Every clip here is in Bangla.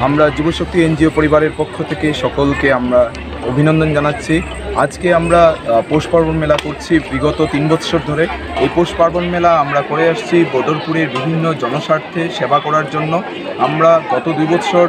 আমরা যুবশক্তি এনজিও পরিবারের পক্ষ থেকে সকলকে আমরা অভিনন্দন জানাচ্ছি। আজকে আমরা পৌষ পার্বণ মেলা করছি বিগত 3 বছর ধরে। এই পৌষ পার্বণ মেলা আমরা করে আসছি বদরপুরের বিভিন্ন জনস্বার্থে সেবা করার জন্য। আমরা গত 2 বছর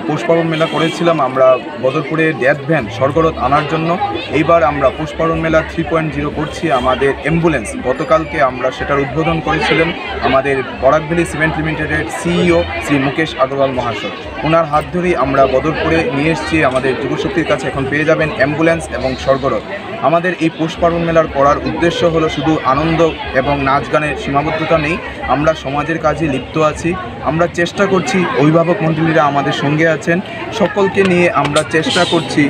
পৌষ পার্বণ মেলা করেছিলাম আমরা বদরপুরে ডেথ ভ্যান স্বর্গরথ আনার জন্য। এইবার আমরা পৌষ পার্বণ মেলা 3.0 করছি। আমাদের অ্যাম্বুলেন্স গতকালকে আমরা সেটার উদ্বোধন করেছিলেন আমাদের বরাক ভ্যালি সিমেন্ট লিমিটেডের সিইও শ্রী মুকেশ আগরওয়াল মহাশয়। ওনার হাত ধরেই আমরা বদরপুরে নিয়ে এসেছি। আমাদের যুবশক্তির কাছে এখন পেয়ে যাবেন অ্যাম্বুলেন্স এবং স্বর্গরথ। আমাদের এই পৌষ পার্বণ মেলার করার উদ্দেশ্য হলো শুধু আনন্দ এবং নাচ গানের সীমাবদ্ধতা নেই, আমরা সমাজের কাজে লিপ্ত আছি। আমরা চেষ্টা করছি, অভিভাবক মণ্ডলীরা আমাদের সঙ্গে আছেন, সকলকে নিয়ে আমরা চেষ্টা করছি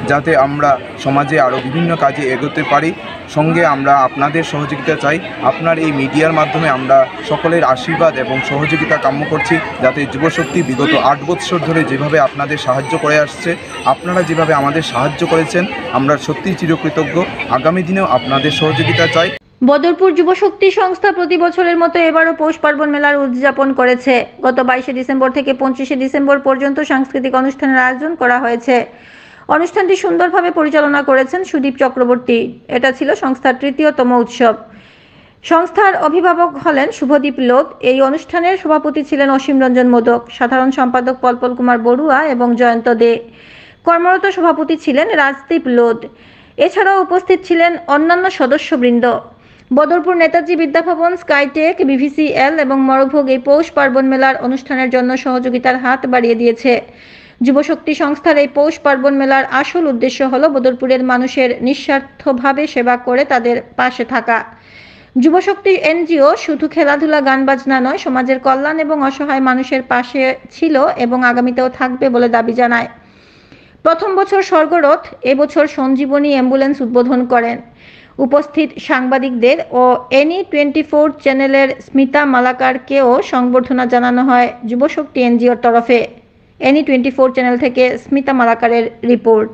যাতে আমরা সমাজে আরও বিভিন্ন কাজে এগোতে পারি। সঙ্গে আমরা আপনাদের সহযোগিতা চাই। আপনার এই মিডিয়ার মাধ্যমে আমরা সকলের আশীর্বাদ এবং সহযোগিতা কাম্য করছি, যাতে যুবশক্তি বিগত 8 বছর ধরে যেভাবে আপনাদের সাহায্য করে আসছে, আপনারা যেভাবে আমাদের সাহায্য করেছেন, আমরা সত্যিই চিরকৃতজ্ঞ। আগামী দিনেও আপনাদের সহযোগিতা চাই। বদরপুর যুবশক্তি সংস্থা প্রতি বছরের মতো এবারও পৌষ পার্বণ মেলার উদযাপন করেছে। গত 22শে ডিসেম্বর থেকে 25শে ডিসেম্বর পর্যন্ত সাংস্কৃতিক অনুষ্ঠানের আয়োজন করা হয়েছে। অনুষ্ঠানটি সুন্দরভাবে পরিচালনা করেছেন সুদীপ চক্রবর্তী। এটা ছিল সংস্থার তৃতীয়তম উৎসব। সংস্থার অভিভাবক হলেন শুভদীপ লোধ। এই অনুষ্ঠানের সভাপতি ছিলেন অসীম রঞ্জন মোদক, সাধারণ সম্পাদক পলপল কুমার বড়ুয়া এবং জয়ন্ত দে। কর্মরত সভাপতি ছিলেন রাজদীপ লোধ। এছাড়াও উপস্থিত ছিলেন অন্যান্য সদস্যবৃন্দ। বদরপুর নেতাজি বিদ্যাভবন, স্কাইটেক, বিভিসিএল এবং মরভোগ এই পৌষ পার্বণ মেলার অনুষ্ঠানের জন্য সহযোগিতার হাত বাড়িয়ে দিয়েছে। যুবশক্তি সংস্থার এই পৌষ পার্বণ মেলার আসল উদ্দেশ্য হল বদরপুরের মানুষের নিঃস্বার্থভাবে সেবা করে তাদের পাশে থাকা। যুবশক্তি এনজিও শুধু খেলাধুলা গান বাজনা নয়, সমাজের কল্যাণ এবং অসহায় মানুষের পাশে ছিল এবং আগামীতেও থাকবে বলে দাবি জানায়। প্রথম বছর স্বর্গরথ, এবছর সঞ্জীবনী অ্যাম্বুলেন্স উদ্বোধন করেন। উপস্থিত সাংবাদিকদের ও এনি24 চ্যানেলের স্মিতা মালাকারকেও সংবর্ধনা জানানো হয় যুবশক্তি এনজিওর তরফে। এনি24 চ্যানেল থেকে স্মিতা মালাকারের রিপোর্ট।